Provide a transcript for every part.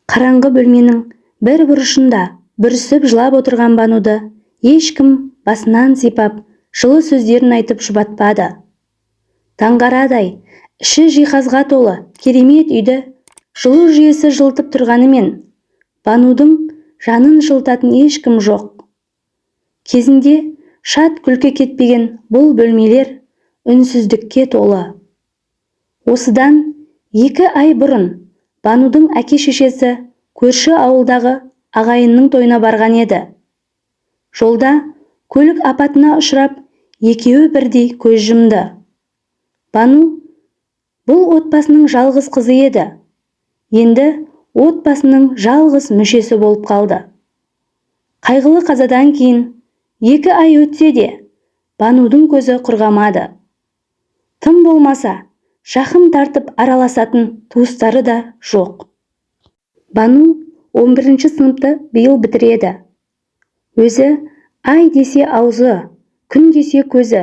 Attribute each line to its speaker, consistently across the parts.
Speaker 1: Қараңғы бөлменің бір бұрышында бүрісіп жылап отырған Бануды ешкім басынан сипап, жылы сөздерін айтып жұбатпады. Таңғарадай, іші жиһазға толы керемет үйді жылу жүйесі жылтып тұрғанымен, Банудың жанын жылтатын ешкім жоқ. Кезінде шат күлкі кетпеген бұл бөлмелер үнсіздікке толы. Осыдан 2 ай бұрын Банудың әке-шешесі көрші ауылдағы ағайынның тойына барған еді. Жолда көлік апатына ұшырап, екеуі бірдей көз жұмды. Бану бұл отбасының жалғыз қызы еді. Енді отбасының жалғыз мүшесі болып қалды. Қайғылы қазадан кейін 2 ай өтсе де, Банудың көзі құрғамады. Тым болмаса, жақын тартып араласатын туыстары да жоқ. Бану 11-ші сыныпты биыл бітіреді. Өзі ай десе аузы, күн десе көзі,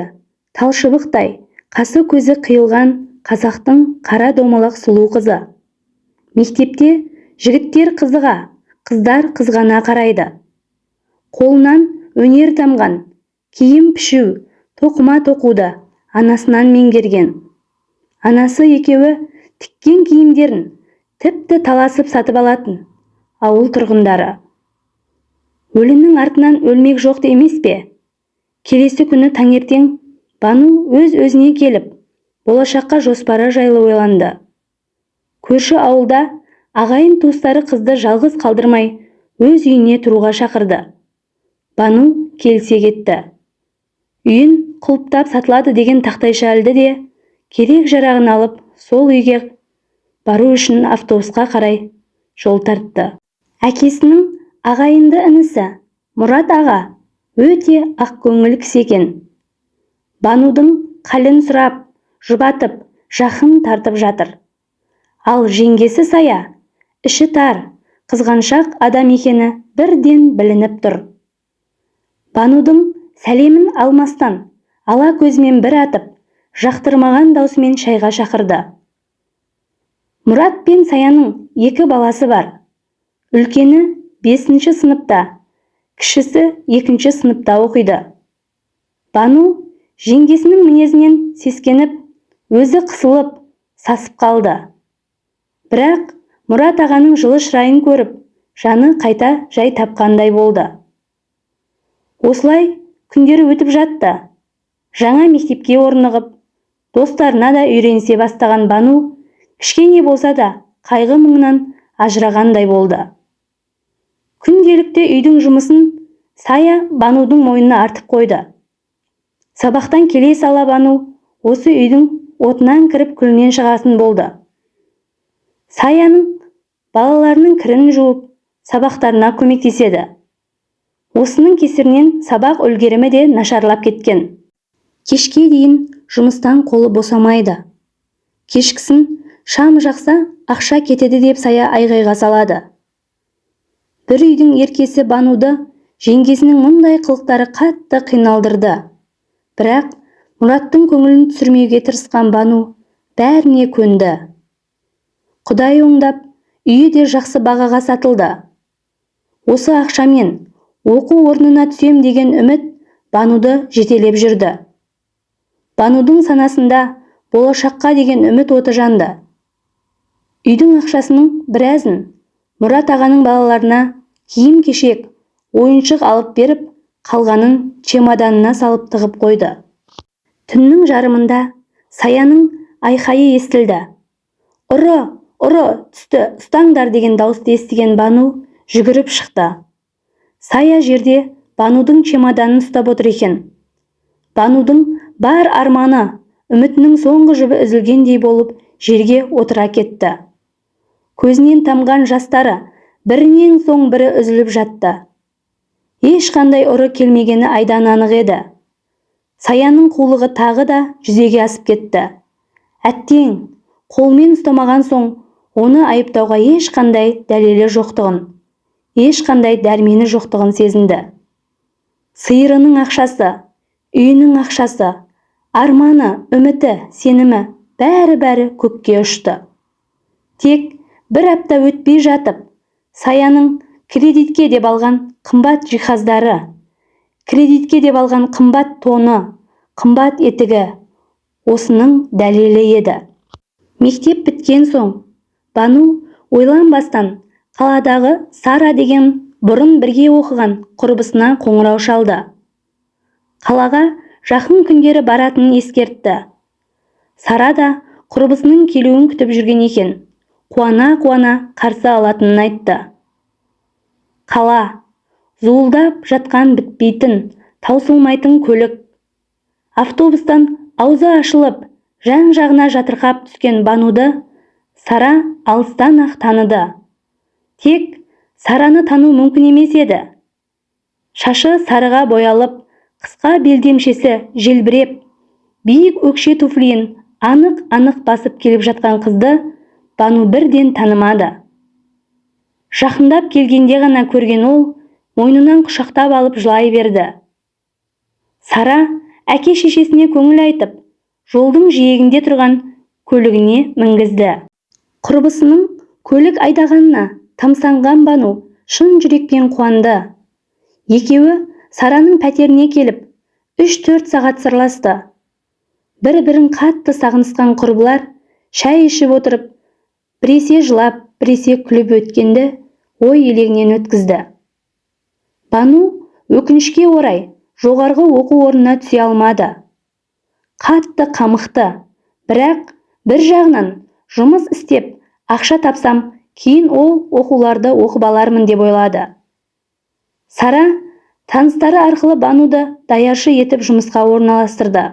Speaker 1: талшыбықтай, қасы көзі қиылған қазақтың қара домалақ сұлу қызы. Мектепте жігіттер қызыға, қыздар қызғана қарайды. Қолынан өнер тамған, киім пішу, тоқыма тоқуды анасынан меңгерген. Анасы екеуі тіккен киімдерін тіпті таласып сатып алатын ауыл тұрғындары. Өлінің артынан өлмек жоқ емес пе? Келесі күні таңертең Бану өз-өзіне келіп, болашаққа жоспары жайлы ойланды. Көрші ауылда ағайын туыстары қызды жалғыз қалдырмай, өз үйіне тұруға шақырды. Бану келсе кетті. Үйін құлыптап сатылады деген тақтайша алды де, керек жарағын алып, сол үйге бару үшін автобусқа қарай жол тартты. Әкесінің ағайынды інісі Мұрат аға өте ақкөңіл кісі екен. Банудың қалін сұрап, жұбатып, жақын тартып жатыр. Ал жеңгесі Сая, іші тар, қызғаншақ адам екені бірден білініп тұр. Банудың сәлемін алмастан, ала көзімен бір атып, жақтырмаған даусымен шайға шақырды. Мұрат пен Саяның 2 баласы бар. Үлкені 5-ші сыныпта, кішісі 2-ші сыныпта оқиды. Бану жеңгесінің мінезінен сескеніп, өзі қысылып, сасып қалды. Бірақ Мұрат ағаның жылы шырайын көріп, жаны қайта жай тапқандай болды. Осылай күндері өтіп жатты. Жаңа мектепке орнығып, достарына да үйренісе бастаған Бану кішкене болса да қайғы мұңынан ажырағандай болды. Күнделікті үйдің жұмысын Сая Банудың мойнына артып қойды. Сабақтан келе сала Бану осы үйдің отынан кіріп күлінен шығасын болды. Саяның балаларының кірін жуып, сабақтарына көмектеседі. Осының кесірінен сабақ үлгерімі де нашарлап кеткен. Кешке дейін жұмыстан қолы босамайды. Кешкісін шам жақса ақша кетеді деп Сая айғайға салады. Бір үйдің еркесі Бануды жеңгесінің мұндай қылықтары қатты қиналдырды. Бірақ Мұраттың көңілін түсірмеуге тырысқан Бану бәріне көнді. Құдай оңдап, үйі де жақсы бағаға сатылды. Осы ақшамен оқу орнына түсем деген үміт Бануды жетелеп жүрді. Банудың санасында болашаққа деген үміт оты жанды. Үйдің ақшасының біразын Мұрат ағаның балаларына киім-кешек, ойыншық алып беріп, қалғанын чемоданына салып тығып қойды. Түннің жарымында Саяның айқайы естілді. Ұры, түсті, ұстаңдар деген дауысты естіген Бану жүгіріп шықты. Сая жерде Банудың чемоданын ұстап отыр екен. Банудың бар арманы, үмітінің соңғы жібі үзілгендей болып жерге отыра кетті. Көзінен тамған жастары бірінен соң бірі үзіліп жатты. Ешқандай ұры келмегені айдан анық еді. Саяның қулығы тағы да жүзеге асып кетті. Әттең, қолмен ұстамаған соң оны айыптауға ешқандай дәлелі жоқтығын, ешқандай дәрмені жоқтығын сезінді. Сиырының ақшасы, үйінің ақшасы, арманы, үміті, сенімі бәрі көкке ұшты. Тек бір апта өтпей жатып, Саяның кредитке деп алған қымбат жиһаздары, кредитке деп алған қымбат тоны, қымбат етігі осының дәлелі еді. Мектеп біткен соң Бану ойланбастан қаладағы Сара деген бұрын бірге оқыған құрбысына қоңырау шалды. Қалаға жақын күндері баратынын ескертті. Сара да құрбысының келуін күтіп жүрген екен. Қуана-қуана қарсы алатынын айтты. Қала, зуылдап жатқан бітпейтін, таусылмайтын көлік. Автобустан аузы ашылып, жан-жағына жатырқап түскен Бануды Сара алыстан-ақ таныды. Тек Сараны тану мүмкін емес еді. Шашы сарыға боялып, қысқа белдемшесі желбіреп, биік өкше туфлиін анық-анық басып келіп жатқан қызды Бану бірден танымады. Жақындап келгенде ғана көрген ол, мойнынан құшақтап алып жылай берді. Сара әке-шешесіне көңіл айтып, жолдың жиегінде тұрған көлігіне мінгізді. Құрбысының көлік айдағанына тамсанған Бану шын жүрекпен қуанды. Екеуі Сараның пәтеріне келіп, 3-4 сағат сырласты. Бір-бірін қатты сағынысқан құрбылар шай ішіп отырып, біресе жылап, біресе күліп өткенді ой елегінен өткізді. Бану өкінішке орай жоғарғы оқу орнына түсе алмады. Қатты қамықты, бірақ бір жағынан жұмыс істеп, ақша тапсам, кейін ол оқуларды оқып алармын деп ойлады. Сара таныстары арқылы Бануды даяшы етіп жұмысқа орналастырды.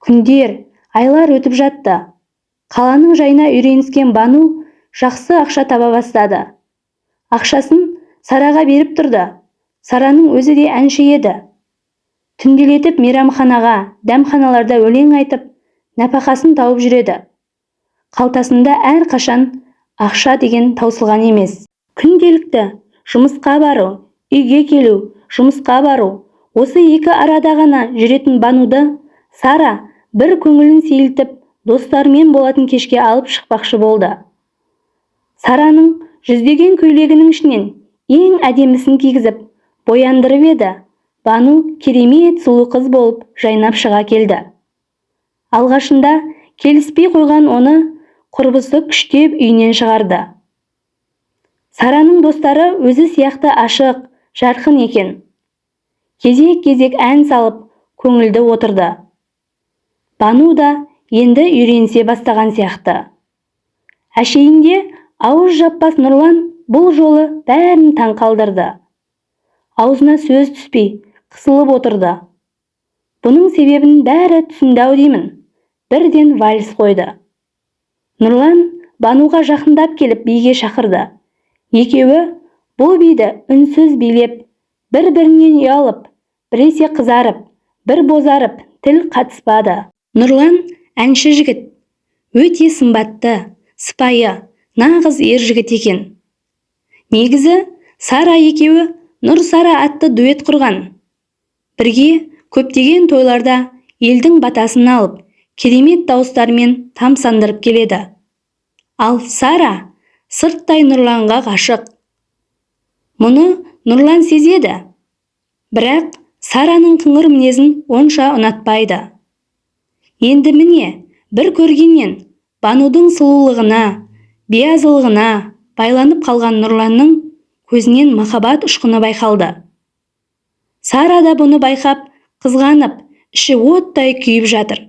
Speaker 1: Күндер, айлар өтіп жатты. Қаланың жайына үйреніскен Бану жақсы ақша таба бастады. Ақшасын Сараға беріп тұрды. Сараның өзі де әнші еді. Түнделетіп мейрамханаға, дәмханаларда өлең айтып, нәпақасын тауып жүреді. Қалтасында әр қашан ақша деген таусылған емес. Күнделікті жұмысқа бару, үйге келу, жұмысқа бару, осы екі арада ғана жүретін Бануды Сара бір көңілін сейілтіп, достарымен болатын кешке алып шықпақшы болды. Сараның жүздеген көйлегінің ішінен ең әдемісін кигізіп, бояндырып еді. Бану керемет сұлу қыз болып жайнап шыға келді. Алғашында келіспей қойған оны құрбысы күштеп үйінен шығарды. Сараның достары өзі сияқты ашық, жарқын екен. Кезек-кезек ән салып, көңілді отырды. Бану да енді үйренісе бастаған сияқты. Әшейінде ауыз жаппас Нұрлан бұл жолы бәрін таң қалдырды. Аузына сөз түспей, қысылып отырды. Бұның себебін бәрі түсінді-ау деймін. Бірден вальс қойды. Нұрлан Бануға жақындап келіп биге шақырды. Екеуі бұл биді үнсіз билеп, бір-бірінен ұялып, біресе қызарып, бір бозарып, тіл қатыспады. Нұрлан әнші жігіт, өте сымбатты, сыпайы, нағыз ер жігіт екен. Негізі Сара екеуі Нұр Сара атты дуэт құрған. Бірге көптеген тойларда елдің батасын алып, керемет дауыстарымен тамсандырып келеді. Ал Сара сырттай Нұрланға ғашық. Мұны Нұрлан сезеді. Бірақ Сараның қыңыр мінезін онша ұнатпайды. Енді міне, бір көргеннен Банудың сұлулығына, биязылығына байланып қалған Нұрланның көзінен махаббат ұшқыны байқалды. Сара да бұны байқап, қызғанып, іші оттай күйіп жатыр.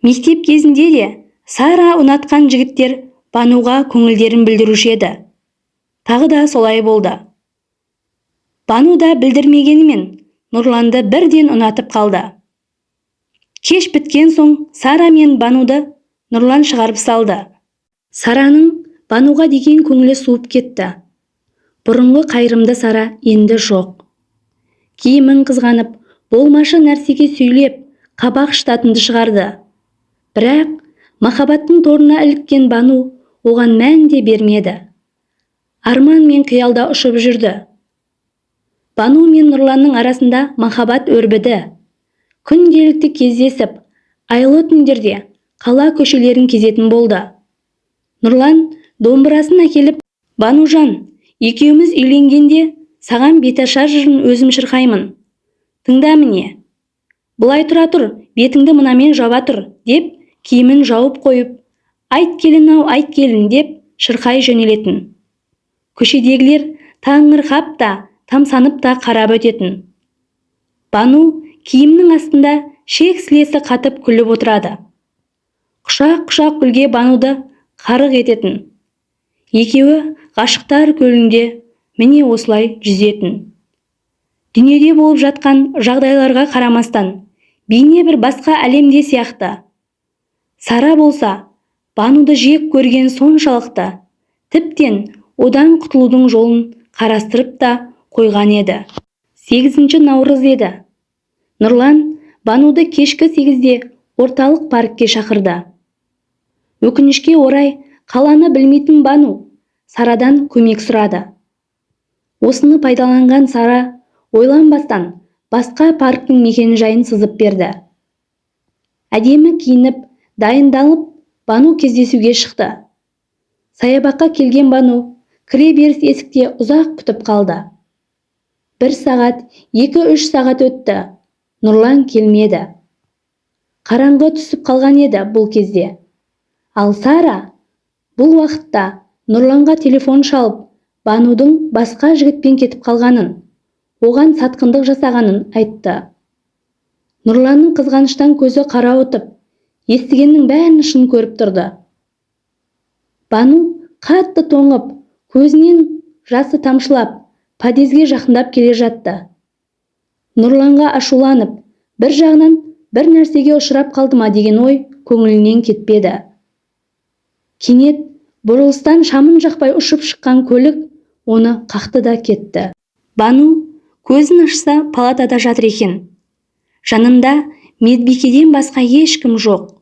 Speaker 1: Мектеп кезінде де Сара ұнатқан жігіттер Бануға көңілдерін білдіруші еді. Тағы да солай болды. Бану да білдірмегенімен Нұрланды бірден ұнатып қалды. Кеш біткен соң Сара мен Бануды Нұрлан шығарып салды. Сараның Бануға деген көңілі суып кетті. Бұрынғы қайырымды Сара енді жоқ. Киімін қызғанып, болмашы нәрсеге сөйлеп, қабақ шытатынды шығарды. Бірақ махаббаттың торына іліккен Бану оған мән де бермеді. Арман мен қиялда ұшып жүрді. Бану мен Нұрланның арасында махаббат өрбіді. Күнделікті кездесіп, айлы түндерде қала көшелерін кезетін болды. Нұрлан домбырасын әкеліп, Банужан, екеуміз үйленгенде саған беташар жырын өзім шырқаймын. Тыңда міне. Былай тұра тұр, бетіңді мынамен жаба тұр, деп киімін жауып қойып, айт келін-ау, айт келін деп шырқай жөнелетін. Көшедегілер таңырқап та, тамсанып та қарап өтетін. Бану киімнің астында шек-сілесі қатып күліп отырады. Құшақ-құшақ күлге Бануды қарық ететін. Екеуі ғашықтар көлінде міне осылай жүзетін. Дүниеде болып жатқан жағдайларға қарамастан, бейне бір басқа әлемде сияқты. Сара болса, Бануды жек көрген соншалықты, тіптен одан құтылудың жолын қарастырып та қойған еді. 8 наурыз еді. Нұрлан Бануды кешкі 8-де орталық паркке шақырды. Өкінішке орай, қаланы білмейтін Бану Сарадан көмек сұрады. Осыны пайдаланған Сара ойланбастан басқа парктың мекен-жайын сызып берді. Әдемі киініп, дайындалып, Бану кездесуге шықты. Саябаққа келген Бану кіре беріс есікте ұзақ күтіп қалды. 1 сағат, 2-3 сағат өтті. Нұрлан келмеді. Қараңғы түсіп қалған еді бұл кезде. Ал Сара бұл уақытта Нұрланға телефон шалып, Банудың басқа жігітпен кетіп қалғанын, оған сатқындық жасағанын айтты. Нұрланның қызғаныштан көзі қарауытып, естігеннің бәрін шын көріп тұрды. Бану қатты тоңып, көзінен жасы тамшылап, подъезге жақындап келе жатты. Нұрланға ашуланып, бір жағынан бір нәрсеге ұшырап қалды ма деген ой көңілінен кетпеді. Кенет бұрылыстан шамын жақпай ұшып шыққан көлік оны қақты да кетті. Бану көзін ашса палатада жатыр екен. Жанында медбикеден басқа ешкім жоқ.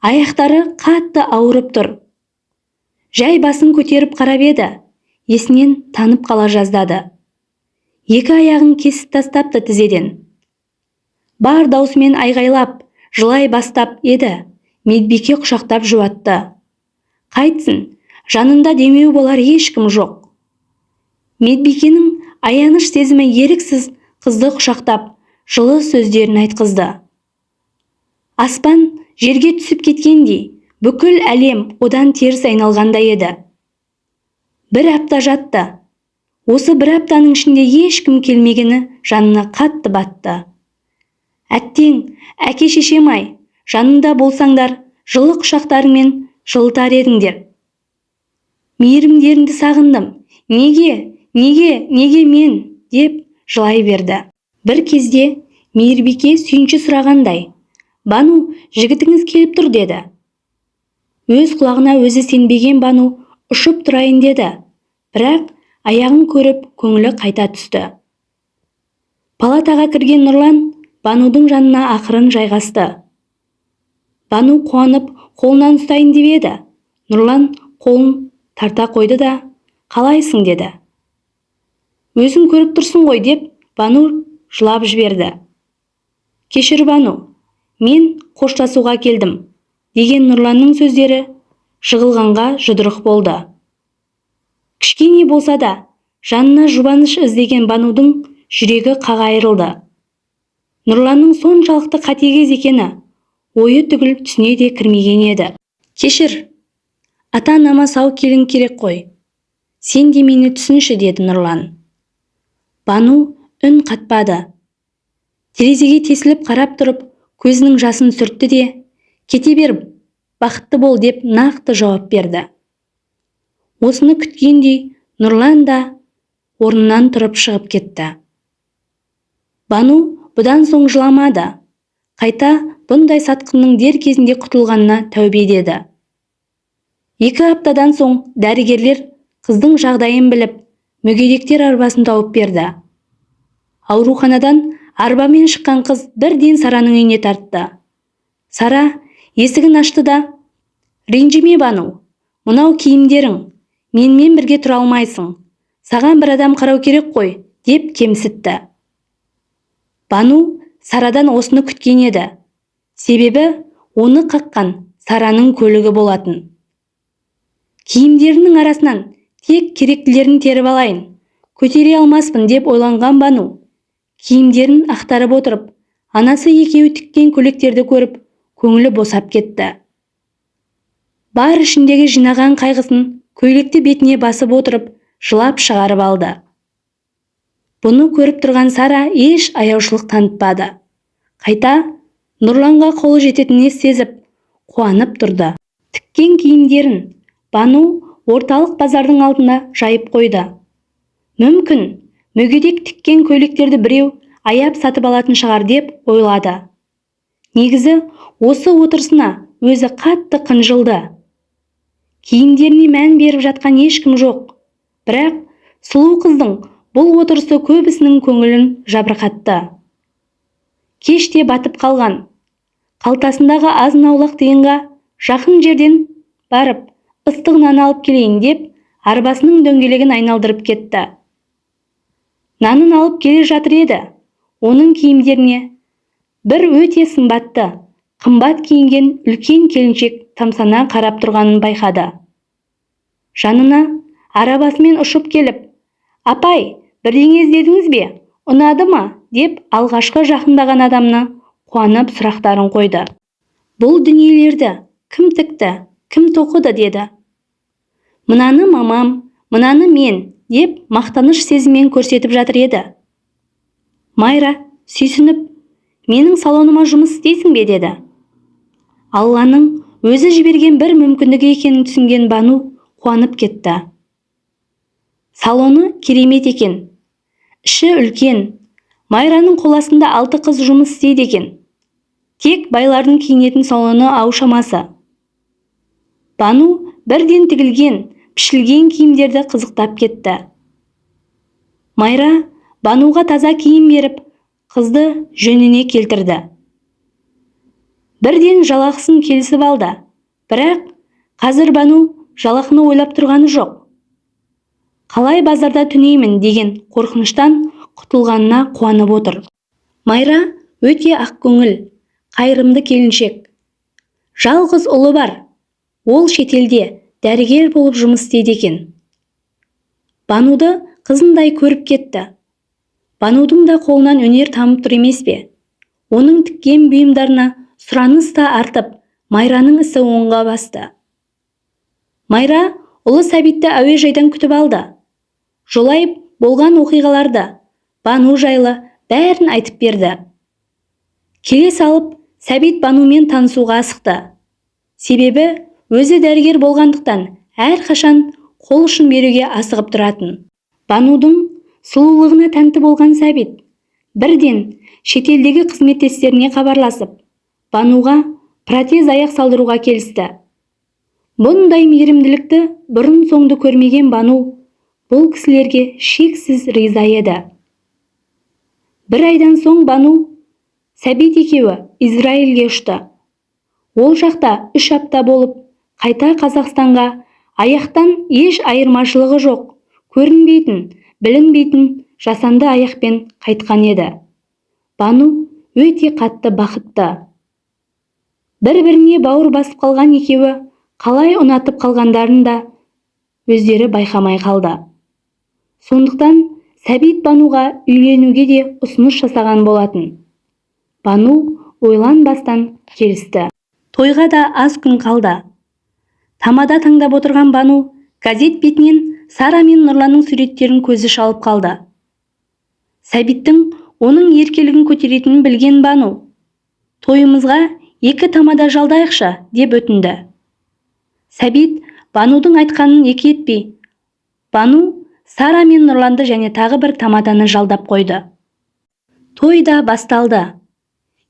Speaker 1: Аяқтары қатты ауырып тұр. Жай басын көтеріп қарап еді, есінен танып қала жаздады. 2 аяғын кесіп тастапты тізеден. Бар даусымен айғайлап, жылай бастап еді, медбике құшақтап жұбатты. Қайтсын, жанында демеу болар ешкім жоқ. Медбикенің аяныш сезімі еріксіз қызды құшақтап, жылы сөздерін айтқызды. Аспан жерге түсіп кеткендей, бүкіл әлем одан теріс айналғандай еді. 1 апта жатты. Осы 1 аптаның ішінде ешкім келмегені жанына қатты батты. Әттең, әке-шешем-ай, жанында болсаңдар, жылы құшақтарыңмен жылытар едіңдер. Мейірімдеріңді сағындым. Неге мен, деп жылай берді. Бір кезде мейірбике сүйінші сұрағандай, Бану, жігітіңіз келіп тұр деді. Өз құлағына өзі сенбеген Бану ұшып тұрайын деді, бірақ аяғын көріп көңілі қайта түсті. Палатаға кірген Нұрлан Банудың жанына ақырын жайғасты. Бану қуанып қолынан ұстайын деп еді. Нұрлан қолын тарта қойды да, қалайсың деді. Өзің көріп тұрсың ғой деп Бану жылап жіберді. Кешір Бану, мен қоштасуға келдім, деген Нұрланның сөздері жығылғанға жұдырық болды. Кішкене болса да, жанына жұбаныш іздеген Банудың жүрегі қаға айырылды. Нұрланның соншалықты қатыгез екені ойы түгіл түсіне де кірмеген еді. Кешір, ата-анама сау келін керек қой. Сен де мені түсінші, деді Нұрлан. Бану үн қатпады. Терезеге тесіліп қарап тұрып, көзінің жасын сүртті де, кете бер, бақытты бол деп нақты жауап берді. Осыны күткендей, Нұрлан да орнынан тұрып шығып кетті. Бану бұдан соң жыламады. Қайта бұндай сатқынның дер кезінде құтылғанына тәубе деді. 2 аптадан соң дәрігерлер қыздың жағдайын біліп, мүгедектер арбасын тауып берді. Ауруханадан арбамен шыққан қыз бірден Сараның үйіне тартты. Сара есігін ашты да, ренжіме Бану, мынау киімдерің, менімен бірге тұра алмайсың, саған бір адам қарау керек қой, деп кемсітті. Бану Сарадан осыны күткен еді. Себебі оны қаққан Сараның көлігі болатын. Киімдерінің арасынан Тек керектілерін теріп алайын, көтере алмаспын деп ойланған Бану, киімдерін ақтарып отырып, анасы екеуі тіккен көйлектерді көріп, көңілі босап кетті. Бар ішіндегі жинаған қайғысын көйлекті бетіне басып отырып, жылап шығарып алды. Бұны көріп тұрған Сара еш аяушылық танытпады. Қайта Нұрланға қолы жететініне сезіп, қуанып тұрды. Тіккен киімдерін Бану орталық базардың алдына жайып қойды. Мүмкін, мүгедек тіккен көйлектерді біреу аяп сатып алатын шығар деп ойлады. Негізі, осы отырысына өзі қатты қынжылды. Киімдеріне мән беріп жатқан ешкім жоқ. Бірақ сұлу қыздың бұл отырысы көбісінің көңілін жабырқатты. Кеште батып қалған. Қалтасындағы азын-аулақ тиынға жақын жерден барып, ыстық нан алып келейін деп, арбасының дөңгелегін айналдырып кетті. Нанын алып келе жатыр еді. Оның киімдеріне бір өте сымбатты, қымбат киінген үлкен келіншек тамсана қарап тұрғанын байқады. Жанына арабасымен ұшып келіп, «Апай, бірдеңе іздедіңіз бе? Ұнады ма?» деп алғашқы жақындаған адамны қуанып сұрақтарын қойды. «Бұл дүниелерді кім тікті, кім тоқыды?» деді. «Мынаны мамам, мынаны мен» деп мақтаныш сезіммен көрсетіп жатыр еді. Майра сүйсініп, «Менің салоныма жұмыс істейсің бе?» деді. Алланың өзі жіберген бір мүмкіндік екенін түсінген Бану қуанып кетті. Салоны керемет екен. Іші үлкен. Майраның қол астында 6 қыз жұмыс істейді екен. Тек байлардың киінетін салоны ау шамасы. Бану бірден тігілген, пішілген киімдерді қызықтап кетті. Майра Бануға таза киім беріп, қызды жөніне келтірді. Бірден жалақысын келісіп алды. Бірақ қазір Бану жалақыны ойлап тұрғаны жоқ. Қалай базарда түнеймін деген қорқыныштан құтылғанына қуанып отыр. Майра өте ақкөңіл, қайырымды келіншек. Жалғыз ұлы бар. Ол шетелде дәрігер болып жұмыс істейді екен. Бануды қызындай көріп кетті. Банудың да қолынан өнер тамып тұр емес пе? Оның тіккен бұйымдарына сұраныс та артып, Майраның ісі оңға басты. Майра ұлы Сәбитті әуежайдан күтіп алды. Жолай болған оқиғаларды Бану жайлы бәрін айтып берді. Келе салып, Сәбит Банумен танысуға асықты. Себебі өзі дәрігер болғандықтан әрқашан қол ұшын беруге асығып тұратын. Банудың сұлулығына тәнті болған Сәбит бірден шетелдегі қызметтестеріне хабарласып, Бануға протез аяқ салдыруға келісті. Бұндай мейірімділікті бұрын соңды көрмеген Бану бұл кісілерге шексіз риза еді. Бір айдан соң Бану, Сәбит екеуі Израильге ұшты. Ол жақта 3 апта болып, қайта Қазақстанға аяқтан еш айырмашылығы жоқ, көрінбейтін, білінбейтін жасанды аяқпен қайтқан еді. Бану өте қатты бақытты. Бір-біріне бауыр басып қалған екеуі қалай ұнатып қалғандарын да өздері байқамай қалды. Сондықтан Сәбит Бануға үйленуге де ұсыныс жасаған болатын. Бану ойланбастан келісті. Тойға да аз күн қалды. Тамада таңдап отырған Бану газет бетінен Сара мен Нұрланның суреттерін көзі шалып қалды. Сәбиттің оның еркелігін көтеретінін білген Бану, «Тойымызға 2 тамада жалдайықшы» деп өтінді. Сәбит Банудың айтқанын екі етпей, Бану Сара мен Нұрланды және тағы бір тамаданы жалдап қойды. Той да басталды.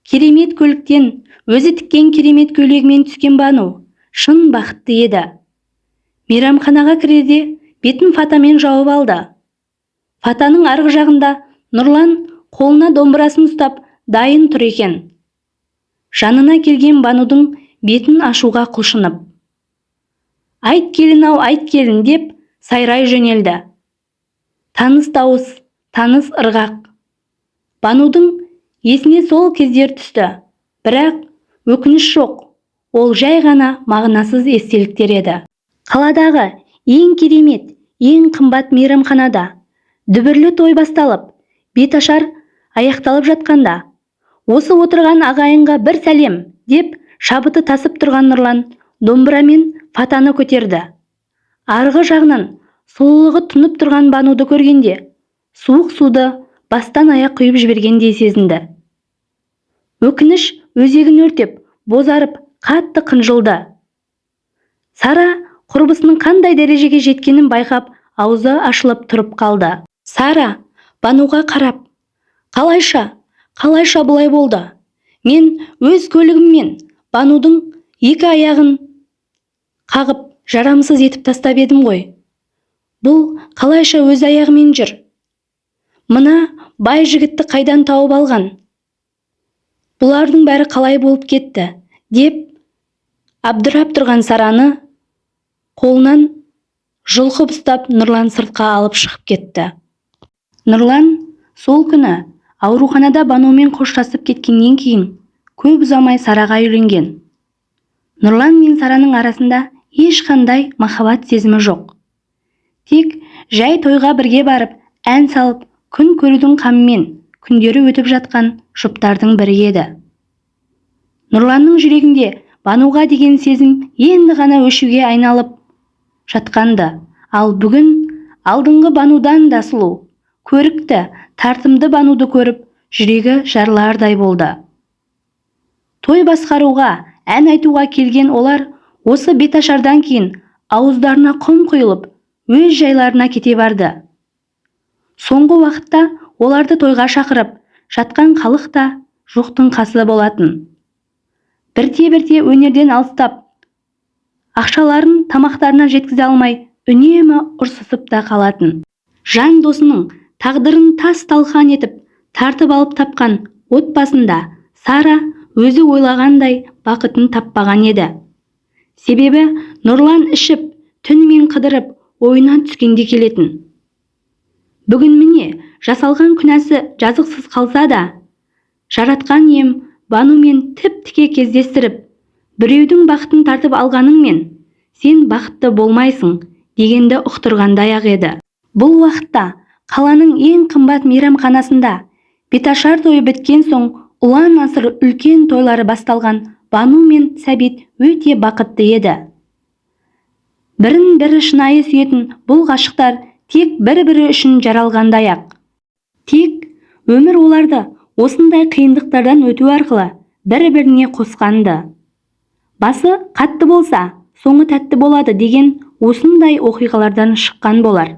Speaker 1: Керемет көліктен өзі тіккен керемет көйлегімен түскен Бану шын бақытты еді. Мейрамханаға кірерде бетін фатамен жауып алды. Фатаның арғы жағында Нұрлан қолына домбырасын ұстап дайын тұр екен. Жанына келген Банудың бетін ашуға құлшынып, «Айт келін-ау, айт келін» деп сайрай жөнелді. Таныс дауыс, таныс ырғақ. Банудың есіне сол кездер түсті. Бірақ өкініш жоқ. Ол жай ғана мағынасыз естеліктер еді. Қаладағы ең керемет, ең қымбат мейрамханада дүбірлі той басталып, беташар аяқталып жатқанда, осы отырған ағайынға бір сәлем деп шабыты тасып тұрған Нұрлан домбырамен фатаны көтерді. Арғы жағынан сұлулығы тұнып тұрған Бануды көргенде, суық суды бастан аяқ құйып жібергендей сезінді. Өкініш өзегін өртеп, бозарып, қатты қынжылды. Сара құрбысының қандай дәрежеге жеткенін байқап, аузы ашылып тұрып қалды. Сара Бануға қарап, қалайша бұлай болды? Мен өз көлігіммен Банудың екі аяғын қағып, жарамсыз етіп тастап едім ғой. Бұл қалайша өз аяғымен жүр? Мына бай жігітті қайдан тауып алған? Бұлардың бәрі қалай болып кетті? Деп абдырап тұрған Сараны қолынан жұлқып ұстап Нұрлан сыртқа алып шығып кетті. Нұрлан сол күні ауруханада Банумен қоштасып кеткеннен кейін көп ұзамай Сараға үйленген. Нұрлан мен Сараның арасында ешқандай махаббат сезімі жоқ. Тек жай тойға бірге барып, ән салып, күн көрудің қамымен күндері өтіп жатқан жұптардың бірі еді. Нұрланның жүрегінде Бануға деген сезім енді ғана өшуге айналып жатқанды, ал бүгін алдыңғы Банудан да сұлу, көрікті, тартымды Бануды көріп, жүрегі жарылардай болды. Той басқаруға, ән айтуға келген олар осы беташардан кейін ауыздарына құм құйылып, өз жайларына кете барды. Соңғы уақытта оларды тойға шақырып, жатқан халық та жоқтың қасы болатын. Бірте-бірте өнерден алыстап, ақшаларын тамақтарына жеткізе алмай, үнемі ұрсысып та қалатын. Жан досының тағдырын тас-талқан етіп, тартып алып тапқан отбасында Сара өзі ойлағандай бақытын таппаған еді. Себебі Нұрлан ішіп, түнмен қыдырып, ойына түскенде келетін. Бүгін міне жасалған күнәсі жазықсыз қалса да, жаратқан ем Банумен тіп-тіке кездестіріп, біреудің бақытын тартып алғаныңмен сен бақытты болмайсың дегенді ұқтырғандай ақ еді. Бұл уақытта қаланың ең қымбат мейрамханасында беташар тойы біткен соң ұлан асыр үлкен тойлары басталған Бану мен Сәбит өте бақытты еді. Бірін-бірі шынайы сүйетін бұл ғашықтар тек бір-бірі үшін жаралғандай ақ. Тек өмір оларды осындай қиындықтардан өту арқылы бір-біріне қосқанды. Басы қатты болса, соңы тәтті болады деген осындай оқиғалардан шыққан болар.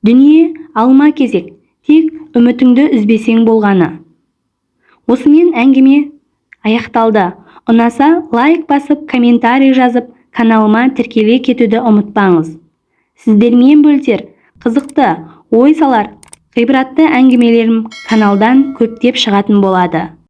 Speaker 1: Дүние алма-кезек, тек үмітіңді үзбесең болғаны. Осымен әңгіме аяқталды. Ұнаса лайк басып, комментарий жазып, каналыма тіркеле кетуді ұмытпаңыз. Сіздермен бөлісер қызықты ой салар, ғибратты әңгімелерім каналдан көптеп шығатын болады.